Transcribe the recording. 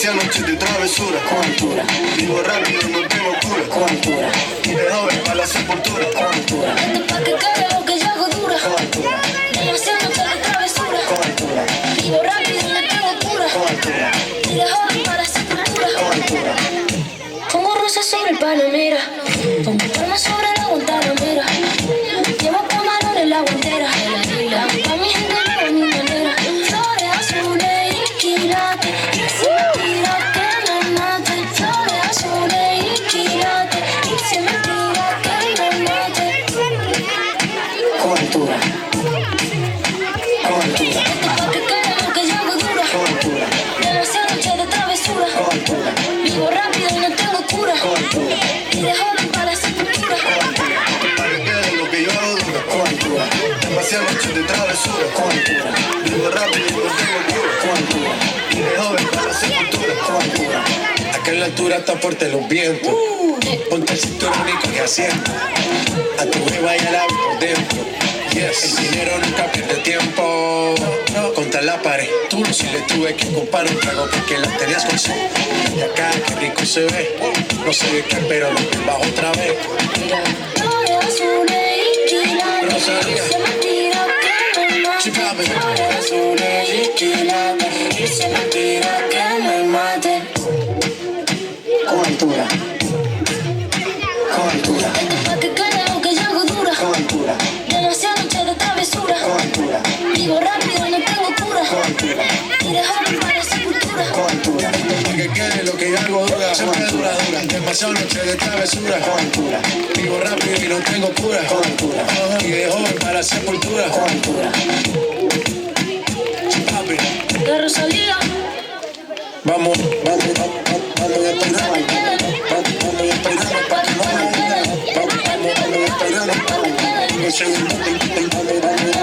Demasiadas noches de travesura, con altura. Vivo rápido, no tengo cura, con altura. Y de joven para la sepultura, con altura. Esto pa' que caiga lo que yo hago dura, con altura. demasiadas noches de travesura, Con altura, vivo rápido, no tengo cura, con altura, y de joven para la sepultura. con altura. Pongo rosas sobre el Panamera, pongo palmas sobre la Guantanamera, llevo camarones la guantera, pa' mi gente no es mi manera, flores azules y quilates, y si me tira que me mate, flores azules y quilates, y si me tira que me mate. Con altura, con altura, Esto pa' que caiga lo que yo hago dura, con altura, demasiadas noches de travesura, con altura, vivo rápido y no tengo cura, con altura. y de joven para la sepultura. Para que quede lo que yo hago dura, con altura. Demasiadas noches de travesura, con altura. Vivo rápido y no tengo cura, con altura. Y de joven para la sepultura, con altura. Acá en la altura está fuerte los vientos. Ponte el cinturón y coge asiento. A tu jeva y al ave por dentro. Yes. El dinero nunca pierde tiempo. Contra la pared. Tú no si le tuve que comprar un trago porque la tenías con sed. Y acá qué rico se ve. No sé de qué, pero lo que bajo otra vez. Flores azules y quilates, Rosalía. se me tira que me mate. Chipame. Flores azules y quilates, y se me tira que me mate. Con altura, con altura, Esto pa' que caiga lo que yo hago dura, con altura, demasiadas noches de travesura, con altura, vivo rápido, no tengo cura, con altura, y de joven para la sepultura. con altura, Para que quede lo que yo hago dura. Siempre dura, dura. Demasiadas noches de travesura. con altura, Vivo rápido y no tengo cura. con altura, Y de joven para la sepultura. con altura. Papi. De Rosalía, Vamos, vamos, vamos, vamos a esperar. Vamos a esperar para que no me vamos a esperar. Vamos a esperar.